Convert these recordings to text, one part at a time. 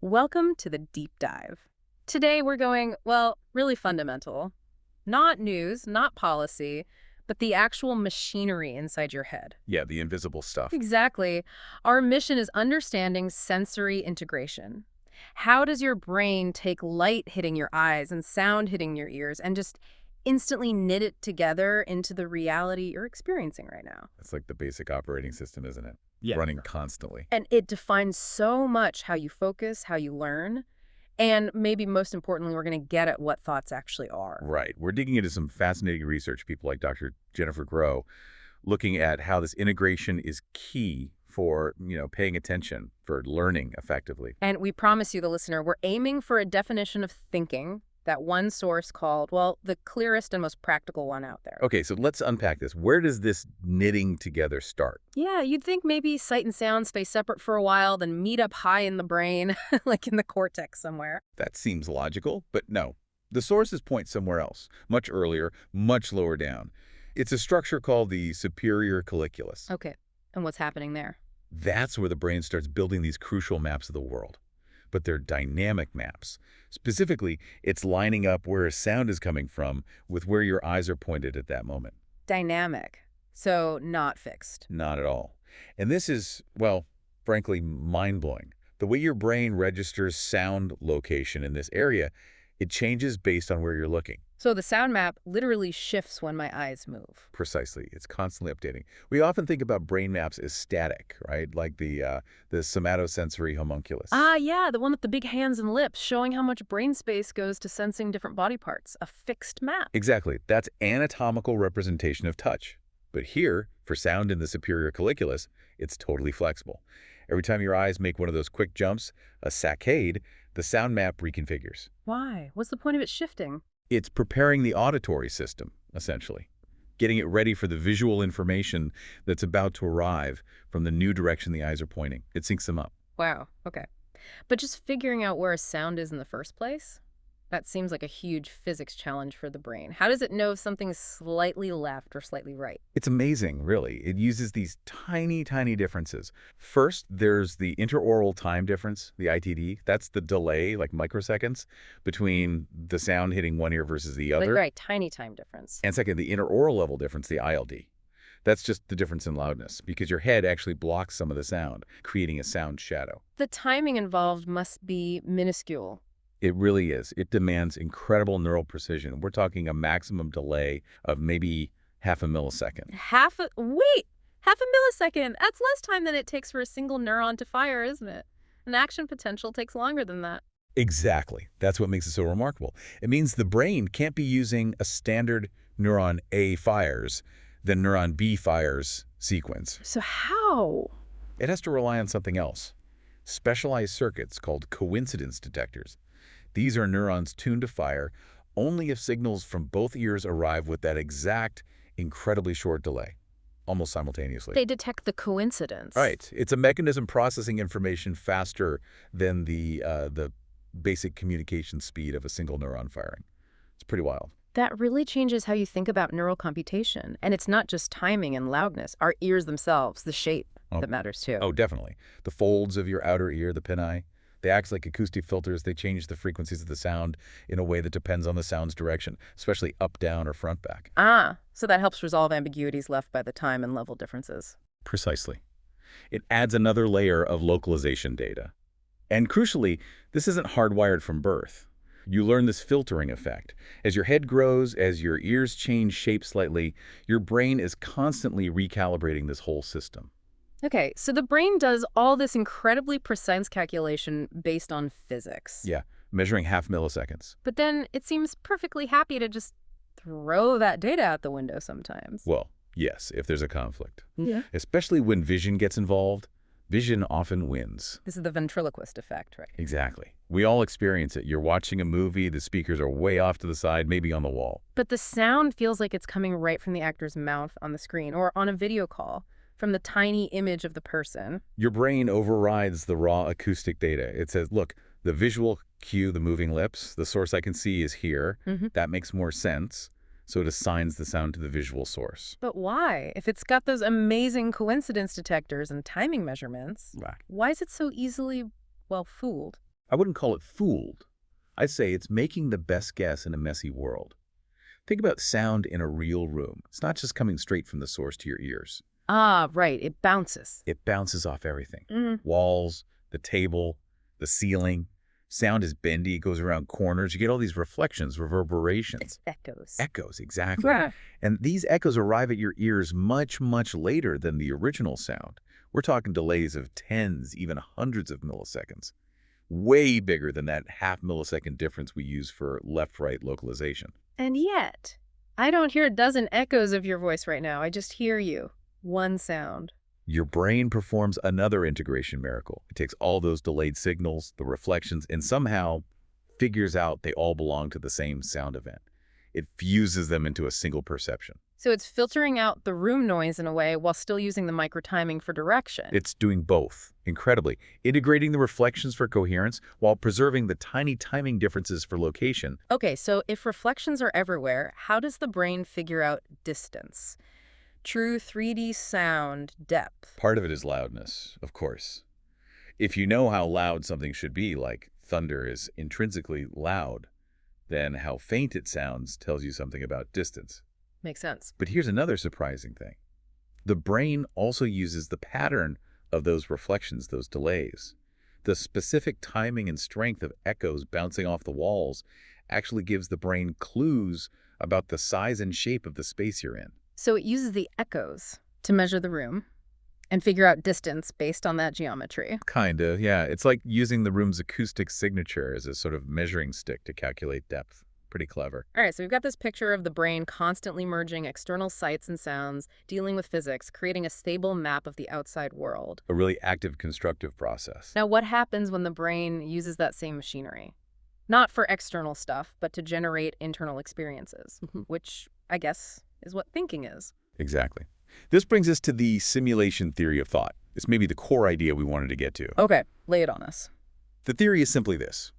Welcome to the deep dive. Today we're going, well, really fundamental. Not news, not policy, but the actual machinery inside your head. Yeah, the invisible stuff. Exactly. Our mission is understanding sensory integration. How does your brain take light hitting your eyes and sound hitting your ears and just instantly knit it together into the reality you're experiencing right now? That's like the basic operating system, isn't it? Yeah. Running constantly. And it defines so much how you focus, how you learn, and maybe most importantly, we're going to get at what thoughts actually are. Right. We're digging into some fascinating research, people like Dr. Jennifer Groh, looking at how this integration is key for, paying attention, for learning effectively. And we promise you, the listener, we're aiming for a definition of thinking, that one source called, well, the clearest and most practical one out there. Okay, so let's unpack this. Where does this knitting together start? Yeah, you'd think maybe sight and sound stay separate for a while, then meet up high in the brain, like in the cortex somewhere. That seems logical, but no. The sources point somewhere else, much earlier, much lower down. It's a structure called the superior colliculus. Okay, and what's happening there? That's where the brain starts building these crucial maps of the world. But they're dynamic maps. Specifically, it's lining up where a sound is coming from with where your eyes are pointed at that moment. Dynamic, so not fixed. Not at all. And this is, well, frankly, mind-blowing. The way your brain registers sound location in this area, it changes based on where you're looking. So the sound map literally shifts when my eyes move. Precisely. It's constantly updating. We often think about brain maps as static, right? Like the somatosensory homunculus. Ah, yeah, the one with the big hands and lips, showing how much brain space goes to sensing different body parts. A fixed map. Exactly. That's anatomical representation of touch. But here, for sound in the superior colliculus, it's totally flexible. Every time your eyes make one of those quick jumps, a saccade, the sound map reconfigures. Why? What's the point of it shifting? It's preparing the auditory system, essentially, getting it ready for the visual information that's about to arrive from the new direction the eyes are pointing. It syncs them up. Wow, okay. But just figuring out where a sound is in the first place? That seems like a huge physics challenge for the brain. How does it know if something's slightly left or slightly right? It's amazing, really. It uses these tiny, tiny differences. First, there's the interaural time difference, the ITD. That's the delay, like microseconds, between the sound hitting one ear versus the other. Right, tiny time difference. And second, the interaural level difference, the ILD. That's just the difference in loudness, because your head actually blocks some of the sound, creating a sound shadow. The timing involved must be minuscule. It really is. It demands incredible neural precision. We're talking a maximum delay of maybe half a millisecond. Wait, half a millisecond. That's less time than it takes for a single neuron to fire, isn't it? An action potential takes longer than that. Exactly. That's what makes it so remarkable. It means the brain can't be using a standard neuron A fires, then neuron B fires sequence. So how? It has to rely on something else. Specialized circuits called coincidence detectors. These are neurons tuned to fire only if signals from both ears arrive with that exact, incredibly short delay, almost simultaneously. They detect the coincidence. Right. It's a mechanism processing information faster than the basic communication speed of a single neuron firing. It's pretty wild. That really changes how you think about neural computation. And it's not just timing and loudness. Our ears themselves, the shape that matters too. Oh, definitely. The folds of your outer ear, the pinnae, they act like acoustic filters. They change the frequencies of the sound in a way that depends on the sound's direction, especially up, down, or front, back. Ah, so that helps resolve ambiguities left by the time and level differences. Precisely. It adds another layer of localization data. And crucially, this isn't hardwired from birth. You learn this filtering effect. As your head grows, as your ears change shape slightly, your brain is constantly recalibrating this whole system. Okay, so the brain does all this incredibly precise calculation based on physics. Yeah, measuring half milliseconds. But then it seems perfectly happy to just throw that data out the window sometimes. Well, yes, if there's a conflict. Yeah. Especially when vision gets involved. Vision often wins. This is the ventriloquist effect, right? Exactly. We all experience it. You're watching a movie, the speakers are way off to the side, maybe on the wall. But the sound feels like it's coming right from the actor's mouth on the screen or on a video call, from the tiny image of the person. Your brain overrides the raw acoustic data. It says, look, the visual cue, the moving lips, the source I can see is here. That makes more sense. So it assigns the sound to the visual source. But why? If it's got those amazing coincidence detectors and timing measurements, Right. why is it so easily, well, fooled? I wouldn't call it fooled. I'd say it's making the best guess in a messy world. Think about sound in a real room. It's not just coming straight from the source to your ears. Ah, right. It bounces. It bounces off everything. Mm. Walls, the table, the ceiling. Sound is bendy, it goes around corners. You get all these reflections, reverberations. It's echoes. Echoes, exactly. Yeah. And these echoes arrive at your ears much, much later than the original sound. We're talking delays of tens, even hundreds of milliseconds. Way bigger than that half-millisecond difference we use for left-right localization. And yet, I don't hear a dozen echoes of your voice right now. I just hear you. One sound. Your brain performs another integration miracle. It takes all those delayed signals, the reflections, and somehow figures out they all belong to the same sound event. It fuses them into a single perception. So it's filtering out the room noise in a way while still using the microtiming for direction. It's doing both, incredibly, integrating the reflections for coherence while preserving the tiny timing differences for location. Okay, so if reflections are everywhere, how does the brain figure out distance? True 3D sound depth. Part of it is loudness, of course. If you know how loud something should be, like thunder is intrinsically loud, then how faint it sounds tells you something about distance. Makes sense. But here's another surprising thing. The brain also uses the pattern of those reflections, those delays. The specific timing and strength of echoes bouncing off the walls actually gives the brain clues about the size and shape of the space you're in. So it uses the echoes to measure the room and figure out distance based on that geometry. Kinda, yeah. It's like using the room's acoustic signature as a sort of measuring stick to calculate depth. Pretty clever. All right, so we've got this picture of the brain constantly merging external sights and sounds, dealing with physics, creating a stable map of the outside world. A really active, constructive process. Now, what happens when the brain uses that same machinery? Not for external stuff, but to generate internal experiences, which I guess is what thinking is. Exactly. This brings us to the simulation theory of thought. It's maybe the core idea we wanted to get to. Okay, lay it on us. The theory is simply this.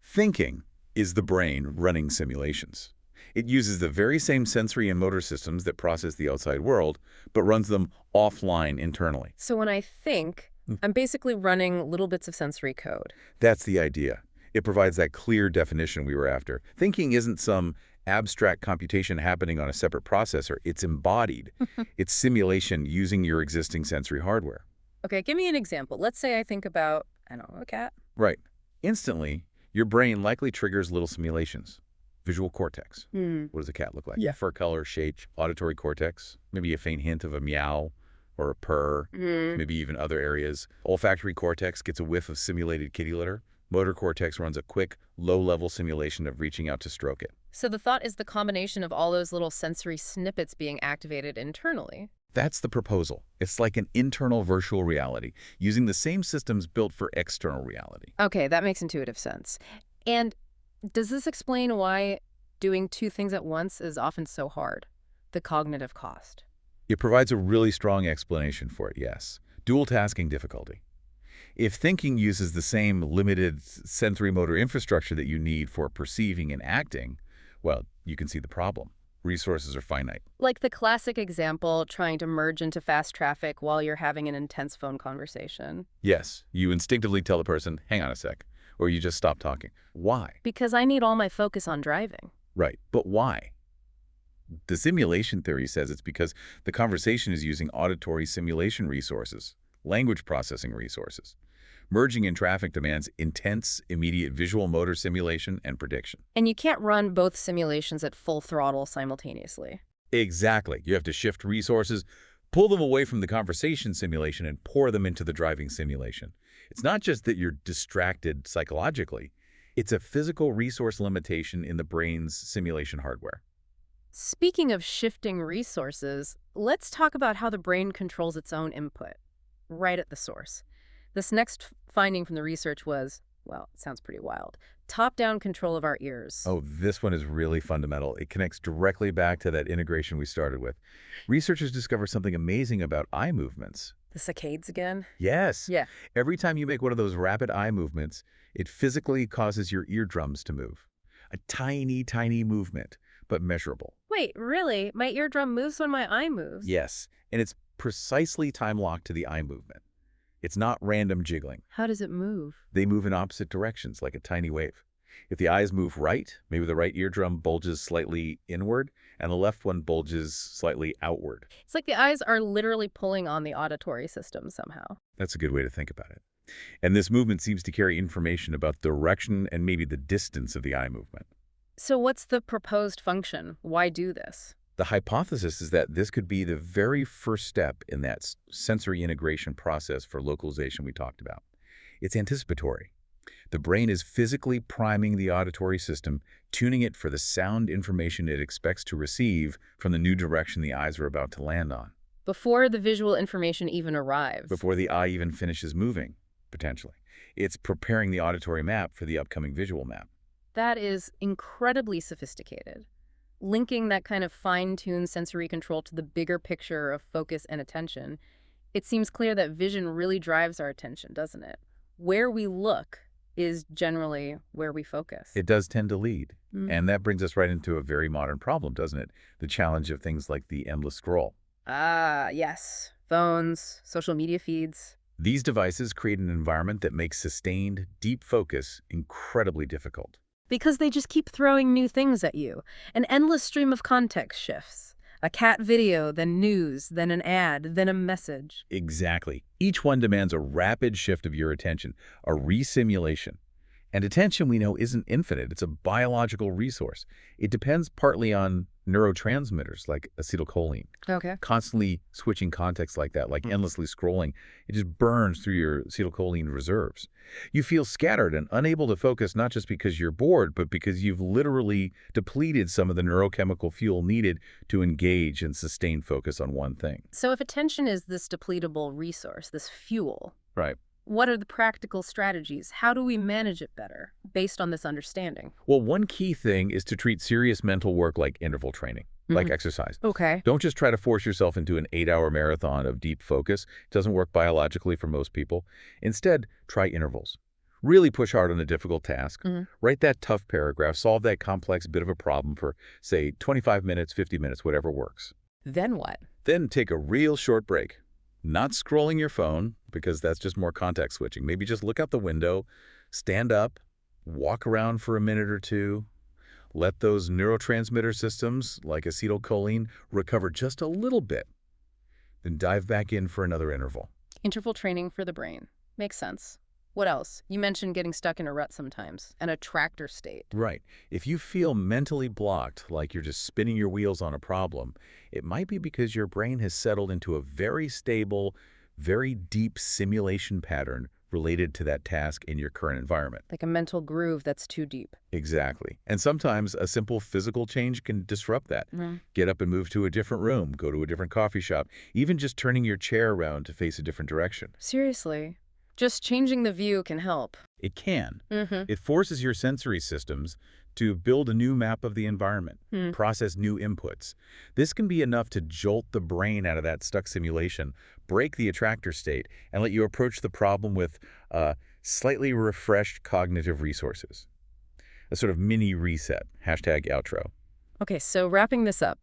Thinking is the brain running simulations. It uses the very same sensory and motor systems that process the outside world, but runs them offline internally. So when I think, I'm basically running little bits of sensory code. That's the idea. It provides that clear definition we were after. Thinking isn't some abstract computation happening on a separate processor. It's embodied. It's simulation using your existing sensory hardware. Okay, give me an example. Let's say I think about, I don't know, a cat. Right. Instantly, your brain likely triggers little simulations. Visual cortex. What does a cat look like? Yeah. Fur color, shape, auditory cortex, maybe a faint hint of a meow or a purr, maybe even other areas. Olfactory cortex gets a whiff of simulated kitty litter. Motor cortex runs a quick, low-level simulation of reaching out to stroke it. So the thought is the combination of all those little sensory snippets being activated internally. That's the proposal. It's like an internal virtual reality, using the same systems built for external reality. Okay, that makes intuitive sense. And does this explain why doing two things at once is often so hard? The cognitive cost. It provides a really strong explanation for it, yes. Dual tasking difficulty. If thinking uses the same limited sensory motor infrastructure that you need for perceiving and acting, well, you can see the problem. Resources are finite. Like the classic example, trying to merge into fast traffic while you're having an intense phone conversation. Yes, you instinctively tell the person, hang on a sec, or you just stop talking. Why? Because I need all my focus on driving. Right, but why? The simulation theory says it's because the conversation is using auditory simulation resources, language processing resources. Merging in traffic demands intense, immediate visual motor simulation and prediction. And you can't run both simulations at full throttle simultaneously. Exactly. You have to shift resources, pull them away from the conversation simulation and pour them into the driving simulation. It's not just that you're distracted psychologically. It's a physical resource limitation in the brain's simulation hardware. Speaking of shifting resources, let's talk about how the brain controls its own input, right at the source. This next finding from the research was, well, it sounds pretty wild, top-down control of our ears. Oh, this one is really fundamental. It connects directly back to that integration we started with. Researchers discovered something amazing about eye movements. The saccades again? Yes. Yeah. Every time you make one of those rapid eye movements, it physically causes your eardrums to move. A tiny, tiny movement, but measurable. Wait, really? My eardrum moves when my eye moves? Yes, and it's precisely time-locked to the eye movement. It's not random jiggling. How does it move? They move in opposite directions, like a tiny wave. If the eyes move right, maybe the right eardrum bulges slightly inward, and the left one bulges slightly outward. It's like the eyes are literally pulling on the auditory system somehow. That's a good way to think about it. And this movement seems to carry information about the direction and maybe the distance of the eye movement. So what's the proposed function? Why do this? The hypothesis is that this could be the very first step in that sensory integration process for localization we talked about. It's anticipatory. The brain is physically priming the auditory system, tuning it for the sound information it expects to receive from the new direction the eyes are about to land on. Before the visual information even arrives. Before the eye even finishes moving, potentially. It's preparing the auditory map for the upcoming visual map. That is incredibly sophisticated. Linking that kind of fine-tuned sensory control to the bigger picture of focus and attention, it seems clear that vision really drives our attention, doesn't it? Where we look is generally where we focus. It does tend to lead. And that brings us right into a very modern problem, doesn't it? The challenge of things like the endless scroll. Ah, yes. Phones, social media feeds. These devices create an environment that makes sustained, deep focus incredibly difficult. Because they just keep throwing new things at you. An endless stream of context shifts. A cat video, then news, then an ad, then a message. Exactly. Each one demands a rapid shift of your attention, a re-simulation. And attention, we know, isn't infinite. It's a biological resource. It depends partly on neurotransmitters like acetylcholine. Okay. Constantly switching context like that, like endlessly scrolling, it just burns through your acetylcholine reserves. You feel scattered and unable to focus not just because you're bored, but because you've literally depleted some of the neurochemical fuel needed to engage and sustain focus on one thing. So if attention is this depletable resource, this fuel, Right. what are the practical strategies? How do we manage it better based on this understanding? Well, one key thing is to treat serious mental work like interval training, like exercise. Okay. Don't just try to force yourself into an 8-hour marathon of deep focus. It doesn't work biologically for most people. Instead, try intervals. Really push hard on a difficult task. Write that tough paragraph. Solve that complex bit of a problem for, say, 25 minutes, 50 minutes, whatever works. Then what? Then take a real short break. Not scrolling your phone, because that's just more context switching. Maybe just look out the window, stand up, walk around for a minute or two, let those neurotransmitter systems, like acetylcholine, recover just a little bit. Then dive back in for another interval. Interval training for the brain. Makes sense. What else? You mentioned getting stuck in a rut sometimes, an attractor state. Right. If you feel mentally blocked, like you're just spinning your wheels on a problem, it might be because your brain has settled into a very stable, very deep simulation pattern related to that task in your current environment. Like a mental groove that's too deep. Exactly. And sometimes a simple physical change can disrupt that. Get up and move to a different room, go to a different coffee shop, even just turning your chair around to face a different direction. Seriously. Just changing the view can help. It can. It forces your sensory systems to build a new map of the environment, process new inputs. This can be enough to jolt the brain out of that stuck simulation, break the attractor state, and let you approach the problem with slightly refreshed cognitive resources. A sort of mini reset. #outro. Okay, so wrapping this up,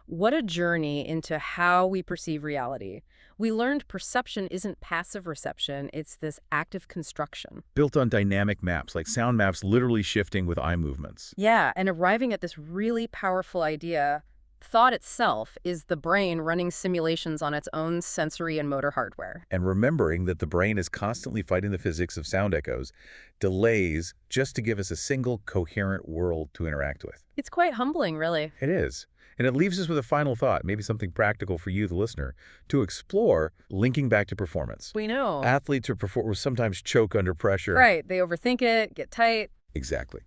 what a journey into how we perceive reality. We learned perception isn't passive reception, it's this active construction. Built on dynamic maps, like sound maps literally shifting with eye movements. Yeah, and arriving at this really powerful idea, thought itself is the brain running simulations on its own sensory and motor hardware. And remembering that the brain is constantly fighting the physics of sound echoes, delays, just to give us a single coherent world to interact with. It's quite humbling, really. It is. And it leaves us with a final thought, maybe something practical for you, the listener, to explore, linking back to performance. We know. Athletes or performers sometimes choke under pressure. Right, they overthink it, get tight. Exactly.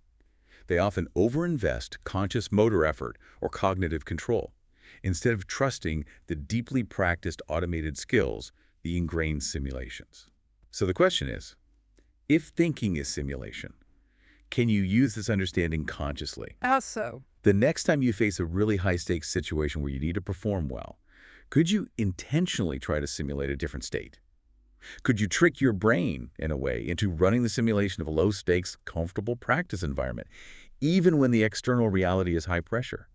They often overinvest conscious motor effort or cognitive control, instead of trusting the deeply practiced automated skills, the ingrained simulations. So the question is, if thinking is simulation, can you use this understanding consciously? How so? The next time you face a really high-stakes situation where you need to perform well, could you intentionally try to simulate a different state? Could you trick your brain, in a way, into running the simulation of a low-stakes, comfortable practice environment, even when the external reality is high pressure?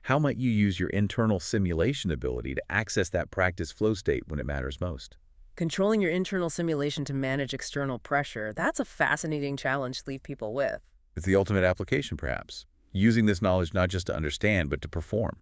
How might you use your internal simulation ability to access that practice flow state when it matters most? Controlling your internal simulation to manage external pressure, that's a fascinating challenge to leave people with. It's the ultimate application, perhaps. Using this knowledge not just to understand, but to perform.